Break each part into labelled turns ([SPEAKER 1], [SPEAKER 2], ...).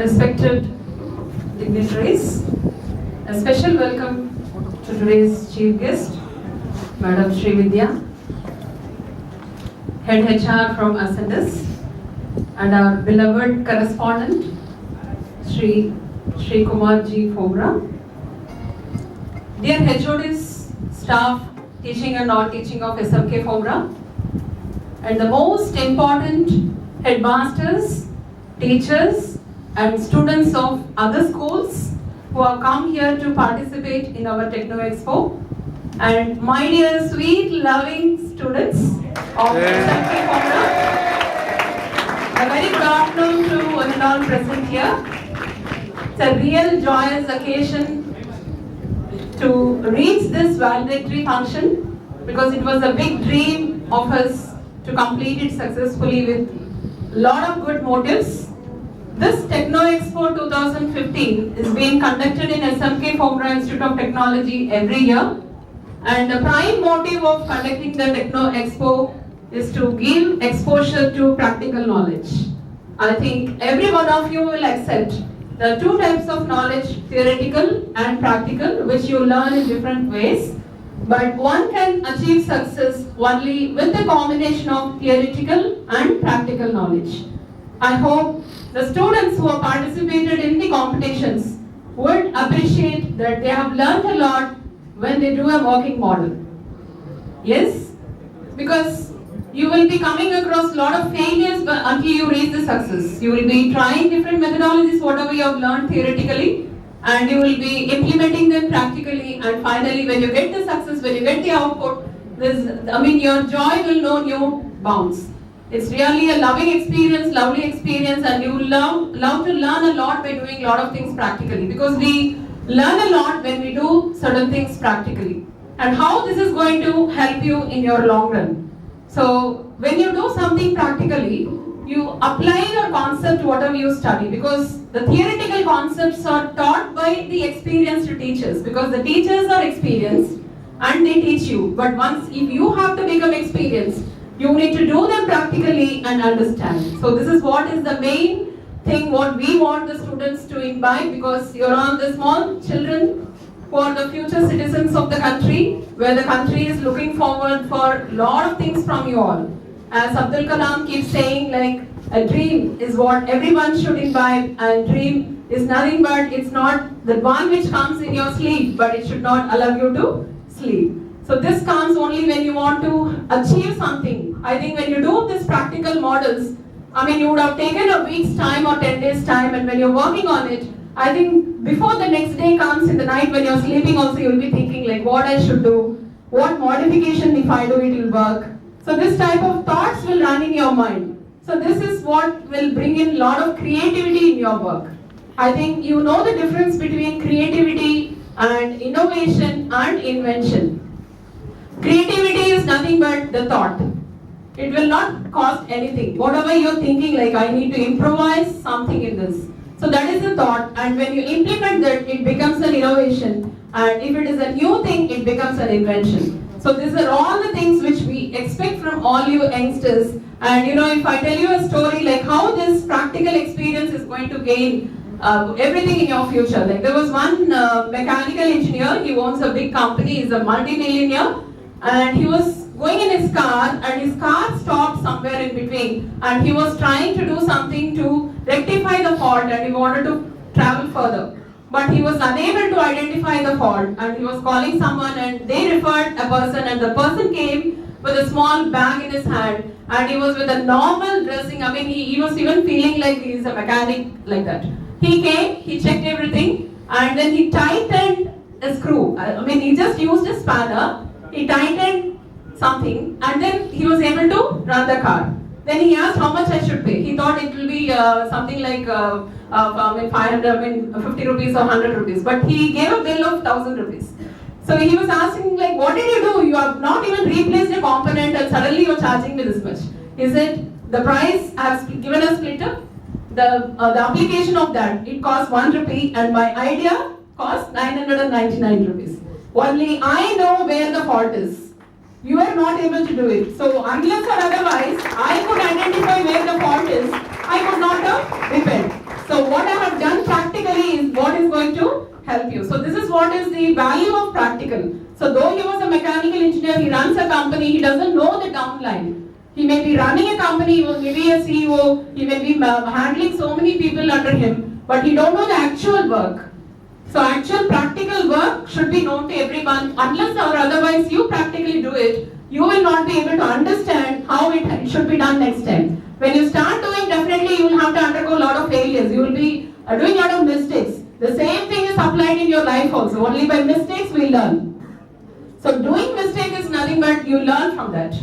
[SPEAKER 1] respected dignitaries, a special welcome to today's chief guest, Madam Srividya, Head HR from Ascendus, and our beloved correspondent, Sri Kumar G. Fogra. Dear HODs, staff, teaching and non-teaching of SMK Fogra, and the most important headmasters, teachers, and students of other schools who have come here to participate in our Techno Expo, and my dear sweet loving students of SMK Fogra, a very good afternoon to one and all present here. It's a real joyous occasion to reach this valedictory function because it was a big dream of us to complete it successfully with a lot of good motives. This Techno Expo 2015 is being conducted in SMK Fogra Institute of Technology every year, and the prime motive of conducting the Techno Expo is to give exposure to practical knowledge. I think every one of you will accept the two types of knowledge, theoretical and practical, which you learn in different ways. But one can achieve success only with a combination of theoretical and practical knowledge. I hope the students who have participated in the competitions would appreciate that they have learned a lot when they do a working model. Yes? Because you will be coming across a lot of failures until you reach the success. You will be trying different methodologies, whatever you have learned theoretically, and you will be implementing them practically, and finally when you get the success, when you get the output, your joy will know no bounds. It's really a loving experience, lovely experience, and you will love to learn a lot by doing a lot of things practically, because we learn a lot when we do certain things practically. And how this is going to help you in your long run. So when you do something practically, you apply your concept whatever you study, because the theoretical concepts are taught by the experienced teachers, because the teachers are experienced and they teach you. But if you have to become experienced, you need to do them practically and understand. So this is what is the main thing what we want the students to imbibe, because you're all the small children who are the future citizens of the country, where the country is looking forward for a lot of things from you all. As Abdul Kalam keeps saying, like, a dream is what everyone should imbibe, and dream is nothing but, it's not the one which comes in your sleep, but it should not allow you to sleep. So this comes only when you want to achieve something. I think when you do these practical models, you would have taken a week's time or 10 days time, and when you're working on it, I think before the next day comes, in the night when you're sleeping also, you'll be thinking like what I should do, what modification if I do it will work. So this type of thoughts will run in your mind. So this is what will bring in a lot of creativity in your work. I think you know the difference between creativity and innovation and invention. Creativity is nothing but the thought. It will not cost anything. Whatever you're thinking, like I need to improvise something in this. So that is the thought, and when you implement that, it becomes an innovation, and if it is a new thing, it becomes an invention. So these are all the things which we expect from all you youngsters. And if I tell you a story like how this practical experience is going to gain everything in your future. Like there was one mechanical engineer, he owns a big company, he's a multi-millionaire, and he was going in his car, and his car stopped somewhere in between, and he was trying to do something to rectify the fault, and he wanted to travel further. But he was unable to identify the fault, and he was calling someone, and they referred a person, and the person came with a small bag in his hand, and he was with a normal dressing. He was even feeling like he's a mechanic like that. He came, he checked everything, and then he tightened a screw. He just used a spanner, he tightened something, and then he was able to run the car. Then he asked how much I should pay. He thought it will be something like 50 rupees or 100 rupees. But he gave a bill of 1000 rupees. So he was asking like, what did you do? You have not even replaced a component and suddenly you are charging me this much. He said, the price I have given a splitter. The application of that, it costs 1 rupee, and my idea costs 999 rupees. Only I know where the fault is. You are not able to do it. So unless or otherwise, I could identify where the fault is, I could not have repaired. So what I have help you. So this is what is the value of practical. So though he was a mechanical engineer, he runs a company, he doesn't know the downline. He may be running a company, he may be a CEO, he may be handling so many people under him, but he don't know the actual work. So actual practical work should be known to everyone. Unless or otherwise you practically do it, you will not be able to understand how it should be done next time. When you start doing, definitely you will have to undergo a lot of failures. You will be doing a lot of mistakes. The same thing is applied in your life also. Only by mistakes we learn. So doing mistake is nothing but you learn from that.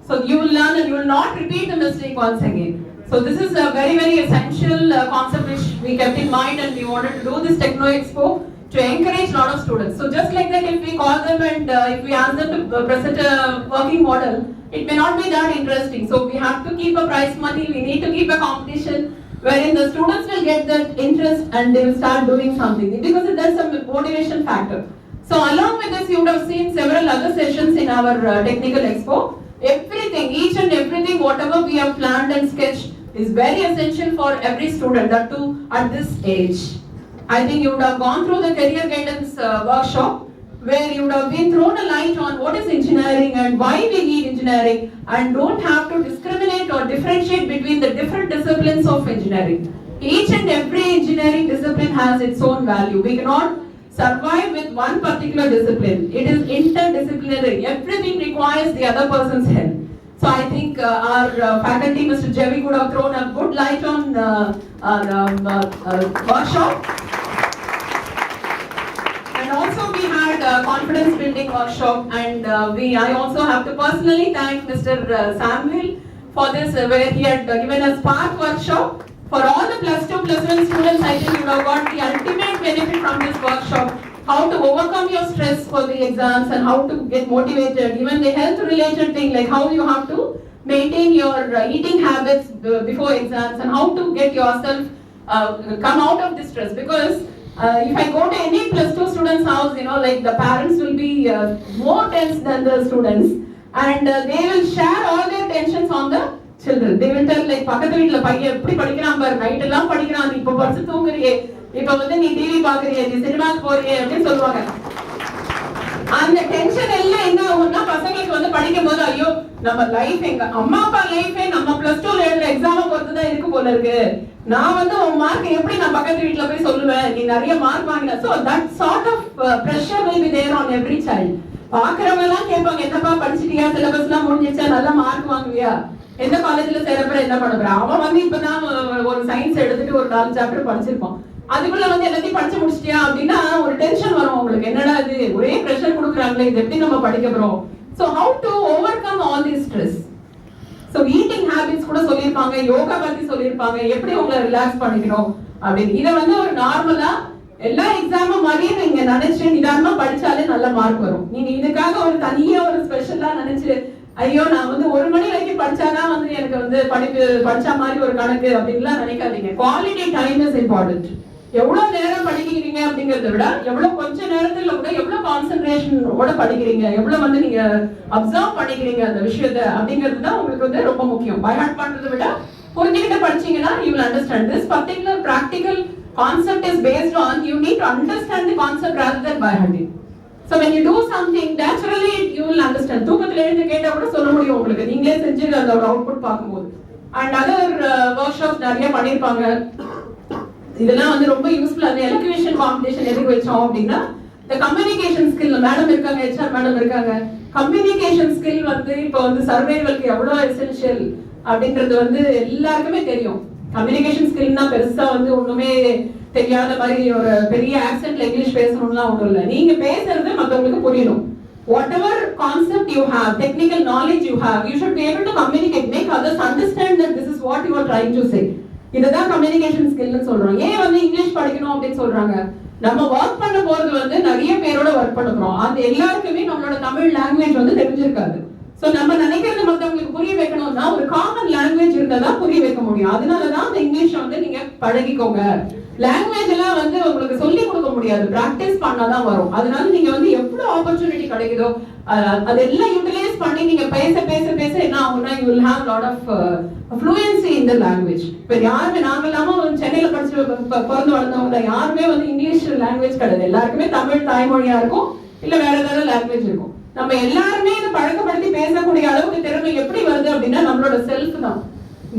[SPEAKER 1] So you will learn and you will not repeat the mistake once again. So this is a very, very essential concept which we kept in mind, and we wanted to do this Techno Expo to encourage a lot of students. So just like that, if we call them and if we ask them to present a working model, it may not be that interesting. So we have to keep a prize money, we need to keep a competition wherein the students will get that interest and they will start doing something, because there's a motivation factor. So along with this, you would have seen several other sessions in our Technical Expo. Everything, each and everything, whatever we have planned and sketched is very essential for every student, that too at this age. I think you would have gone through the career guidance workshop, where you would have been thrown a light on what is engineering and why we need engineering, and don't have to discriminate or differentiate between the different disciplines of engineering. Each and every engineering discipline has its own value. We cannot survive with one particular discipline. It is interdisciplinary. Everything requires the other person's help. So I think our faculty, Mr. Jevi, would have thrown a good light on workshop. And also we had a confidence building workshop, and I also have to personally thank Mr. Samuel for this, where he had given a Spark workshop. For all the plus 2, plus 1 students, I think you would have got the ultimate benefit from this workshop. How to overcome your stress for the exams and how to get motivated. Even the health related thing, like how you have to maintain your eating habits before exams, and how to get yourself come out of this stress. Because if I go to any plus 2 students' house, like the parents will be more tense than the students, and they will share all their tensions on the children. They will tell, like, பக்கத்து வீட்ல பையன் எப்படி படிக்கிறான் பாரு, night எல்லாம் படிக்கிறான், நீ இப்ப படிச்சு தூங்குறியே, இப்ப வந்து நீ டிவி பாக்குறியே, நீ சினிமாக்கு போறியே அப்படின்னு சொல்லுவாங்க. அந்த டென்ஷன் எல்லாம் என்ன ஆகும்னா, பசங்களுக்கு வந்து படிக்கும் போது, ஐயோ நம்ம லைஃப், எங்க அம்மா அப்பா லைஃபே நம்ம பிளஸ் 2 எழுதுற எக்ஸாம பொறுத்து தான் இருக்கு போல இருக்கு. நான் வந்து உன் மார்க் எப்படி நான் பக்கத்து வீட்ல போய் சொல்லுவேன், நீ நிறைய மார்க் வாங்கின. So that sort of pressure will be there on every child. பாக்குறவங்க எல்லாம் கேட்பாங்க, என்னப்பா படிச்சிட்டியா, சிலபஸ் எல்லாம் முடிஞ்சிச்சா, நல்ல மார்க் வாங்குவியா, எந்த காலேஜ்ல சேரப்பற, என்ன பண்ண போற. அவன் வந்து இப்பதான் ஒரு சயின்ஸ் எடுத்துட்டு ஒரு 4 சாப்டர் படிச்சிருப்பான். அதுக்குள்ள வந்து எல்லாத்தையும் படிச்சு முடிச்சிட்டியா அப்படின்னா ஒரு டென்ஷன் வரும் உங்களுக்கு. என்னடா இது ஒரே பிரஷர் கொடுக்குறாங்களே, இது எப்படி நம்ம படிக்க போறோம். So how to overcome all this stress. So eating habits கூட சொல்லியிருப்பாங்க, யோகா பத்தி சொல்லியிருப்பாங்க, எப்படி உங்களை ரிலாக்ஸ் பண்ணிக்கணும் அப்படின்னு. இதை வந்து ஒரு நார்மலா எல்லா எக்ஸாமும் மாதிரியே நீங்க நினைச்சு நிதானமா படிச்சாலே நல்ல மார்க் வரும். நீங்க இதுக்காக ஒரு தனியா ஒரு ஸ்பெஷலா நினைச்சு, ஐயோ நான் வந்து 1 மணி வரைக்கும் படிச்சாதான் வந்து எனக்கு வந்து படிச்ச மாதிரி ஒரு கணக்கு அப்படின்லாம் நினைக்காதீங்க. Quality time is important. எவ்வளவு நேரம் படிக்கிறீங்க அப்படிங்கறத விட, எவ்வளவு கொஞ்ச நேரத்துல கூட எவ்வளவு கான்சென்ட்ரேஷனோட படிக்கிறீங்க, எவ்வளவு வந்து நீங்க அப்சர்வ் பண்ணிக்கிறீங்க அந்த விஷயத்தை அப்படிங்கிறது தான் உங்களுக்கு வந்து ரொம்ப முக்கியம். பை ஹார்ட் பண்றதை விட புரிஞ்சுக்கிட்டு படிச்சீங்கன்னா you will understand. This particular practical concept is based on you need to understand the concept rather than by hearting. So when you do something, naturally you will understand. தூக்கத்துல எழுந்து கேட்டா கூட சொல்ல முடியும் உங்களுக்கு, நீங்களே செஞ்சு அதோட அவுட்புட் பார்க்கும்போது. அண்ட் அதர் ஒர்க்ஷாப்ஸ் நிறைய பண்ணிருப்பாங்க. இதெல்லாம் வந்து ரொம்ப யூஸ்ஃபுல்லா. அந்த எலக்யூஷன் காம்படிஷன் எதுக்கு வச்சோம் அப்படின்னா, இந்த கம்யூனிகேஷன் ஸ்கில், மேடம் இருக்காங்க, HR மேடம் இருக்காங்க, கம்யூனிகேஷன் ஸ்கில் வந்து இப்போ வந்து சர்வைவலுக்கு எவ்வளவு எசென்ஷியல் அப்படின்றது வந்து எல்லாருக்குமே தெரியும். கம்யூனிகேஷன் ஸ்கில்னா பெருசா வந்து ஒண்ணுமே தெரியாத மாதிரி ஒரு பெரிய ஆக்சென்ட்ல இங்கிலீஷ் பேசணும்லாம் ஒன்றும் இல்லை. நீங்க பேசுறது மற்றவங்களுக்கு புரியணும். Whatever concept you have, technical knowledge you have, you should be able to communicate, make others understand that this is what you are trying to say. இதுதான் கம்யூனிகேஷன் ஸ்கில்னு சொல்றோம். ஏன் வந்து இங்கிலீஷ் படிக்கணும் அப்படின்னு சொல்றாங்க, நம்ம ஒர்க் பண்ண போறது வந்து நிறைய பேரோட ஒர்க் பண்ண போறோம். அந்த எல்லாருக்குமே நம்மளோட தமிழ் லாங்குவேஜ் வந்து தெரிஞ்சிருக்காது. சோ நம்ம நினைக்கிறது மத்தவங்களுக்கு புரிய வைக்கணும்னா ஒரு காமன் லாங்குவேஜ் இருந்தா தான் புரிய வைக்க முடியும். அதனாலதான் அந்த இங்கிலீஷ் வந்து நீங்க பழகிக்கோங்க. லாங்குவேஜ் எல்லாம் வந்து உங்களுக்கு சொல்லி கொடுக்க முடியாது, பிராக்டிஸ் பண்ணாதான் வரும். அதனால நீங்க வந்து எவ்வளவு ஆப்பர்ச்சுனிட்டி கிடைக்குதோ அதெல்லாம் யூட்டிலைஸ் ப்ராக்டிஸ் பண்ணி நீங்க பேச பேச பேச என்ன ஆகும்னா you will have lot of fluency in the language. இப்போ யாருமே நாங்க இல்லாம சென்னையில படிச்சு பிறந்து வளர்ந்தவங்க யாருமே வந்து இங்கிலீஷ் லாங்குவேஜ் கிடையாது. எல்லாருக்குமே தமிழ் தாய்மொழியா இருக்கும், இல்ல வேற ஏதாவது லாங்குவேஜ் இருக்கும். நம்ம எல்லாருமே இதை பழக்கப்படுத்தி பேசக்கூடிய அளவுக்கு திறமை எப்படி வருது அப்படின்னா நம்மளோட செல்ஃப் தான்.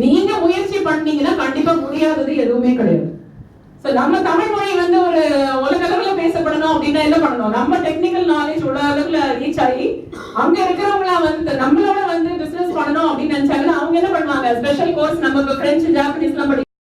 [SPEAKER 1] நீங்க முயற்சி பண்ணீங்கன்னா கண்டிப்பா முடியாதது எதுவுமே கிடையாது. சோ நம்ம தமிழ் மொழி வந்து ஒரு உலக அளவுல பேசப்படணும் அப்படின்னா என்ன பண்ணணும்? நம்ம டெக்னிக்கல் நாலேஜ் உலக அளவுல ரீச் ஆகி அங்க இருக்கிறவங்கள வந்து நம்மளோட வந்து பிசினஸ் பண்ணணும் அப்படின்னு நினைச்சாங்கன்னா அவங்க என்ன பண்ணுவாங்க? ஸ்பெஷல் கோர்ஸ் நம்ம பிரெஞ்சு ஜாப்பனீஸ் எல்லாம்